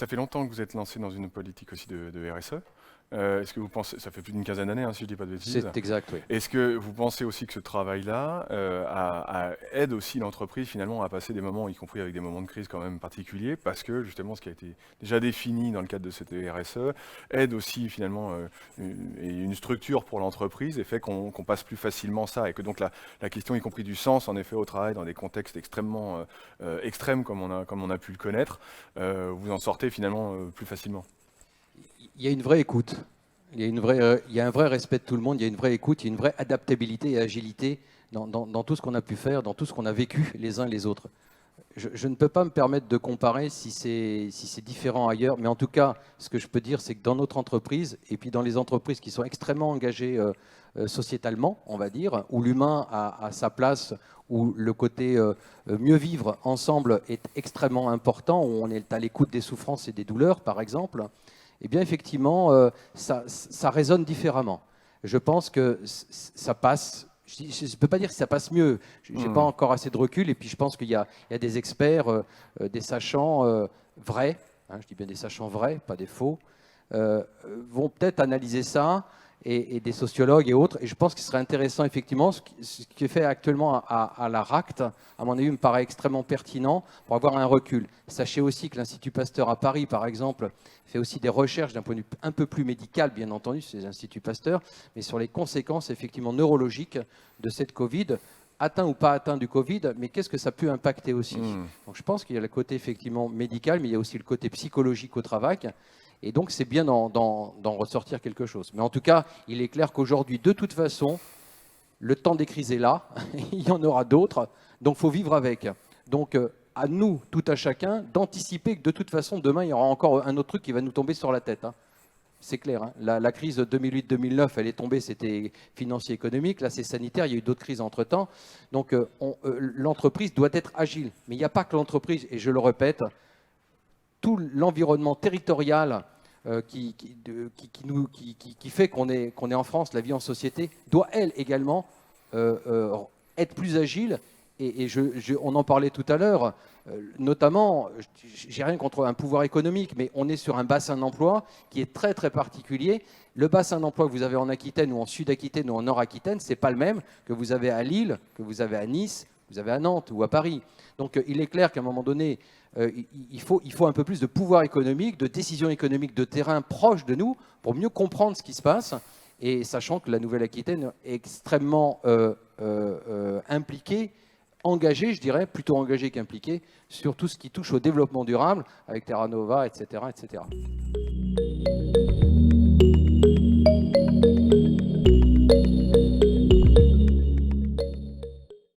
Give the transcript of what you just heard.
ça fait longtemps que vous êtes lancé dans une politique aussi de RSE. Est-ce que vous pensez, ça fait plus d'une quinzaine d'années, hein, si je ne dis pas de bêtises. C'est exact, oui. Est-ce que vous pensez aussi que ce travail-là aide aussi l'entreprise finalement à passer des moments, y compris avec des moments de crise quand même particuliers, parce que justement ce qui a été déjà défini dans le cadre de cette RSE aide aussi finalement une structure pour l'entreprise et fait qu'on passe plus facilement ça et que donc la question y compris du sens en effet au travail dans des contextes extrêmement extrêmes comme on a pu le connaître, vous en sortez finalement plus facilement. Il y a une vraie écoute. Il y a un vrai respect de tout le monde, il y a une vraie écoute, il y a une vraie adaptabilité et agilité dans tout ce qu'on a pu faire, dans tout ce qu'on a vécu les uns les autres. Je ne peux pas me permettre de comparer si c'est différent ailleurs, mais en tout cas, ce que je peux dire, c'est que dans notre entreprise, et puis dans les entreprises qui sont extrêmement engagées sociétalement, on va dire, où l'humain a sa place, où le côté mieux vivre ensemble est extrêmement important, où on est à l'écoute des souffrances et des douleurs, par exemple, eh bien effectivement, ça résonne différemment. Je pense que ça passe. Je ne peux pas dire que ça passe mieux. Je n'ai pas encore assez de recul. Et puis je pense qu'il y a des experts, des sachants vrais, hein, je dis bien des sachants vrais, pas des faux, vont peut-être analyser ça, et des sociologues et autres. Et je pense qu'il serait intéressant, effectivement, ce qui est fait actuellement à la RACT, à mon avis, me paraît extrêmement pertinent pour avoir un recul. Sachez aussi que l'Institut Pasteur à Paris, par exemple, fait aussi des recherches d'un point de vue un peu plus médical, bien entendu, c'est l'Institut Pasteur, mais sur les conséquences, effectivement, neurologiques de cette Covid, atteint ou pas atteint du Covid, mais qu'est-ce que ça peut impacter aussi. Donc je pense qu'il y a le côté, effectivement, médical, mais il y a aussi le côté psychologique au travail. Et donc, c'est bien d'en ressortir quelque chose. Mais en tout cas, il est clair qu'aujourd'hui, de toute façon, le temps des crises est là. Il y en aura d'autres. Donc, il faut vivre avec. Donc, à nous, tout à chacun, d'anticiper que de toute façon, demain, il y aura encore un autre truc qui va nous tomber sur la tête. Hein. C'est clair. Hein. La crise de 2008-2009, elle est tombée, c'était financier économique. Là, c'est sanitaire. Il y a eu d'autres crises entre-temps. Donc, l'entreprise doit être agile. Mais il n'y a pas que l'entreprise, et je le répète, tout l'environnement territorial qui fait qu'on est en France, la vie en société, doit, elle, également, être plus agile. Et on en parlait tout à l'heure, notamment, j'ai rien contre un pouvoir économique, mais on est sur un bassin d'emploi qui est très, très particulier. Le bassin d'emploi que vous avez en Aquitaine ou en Sud-Aquitaine ou en Nord-Aquitaine, ce n'est pas le même que vous avez à Lille, que vous avez à Nice, que vous avez à Nantes ou à Paris. Donc, il est clair qu'à un moment donné, il faut un peu plus de pouvoir économique, de décision économique de terrain proche de nous pour mieux comprendre ce qui se passe. Et sachant que la Nouvelle-Aquitaine est extrêmement impliquée, engagée, je dirais, plutôt engagée qu'impliquée, sur tout ce qui touche au développement durable, avec Terra Nova, etc., etc.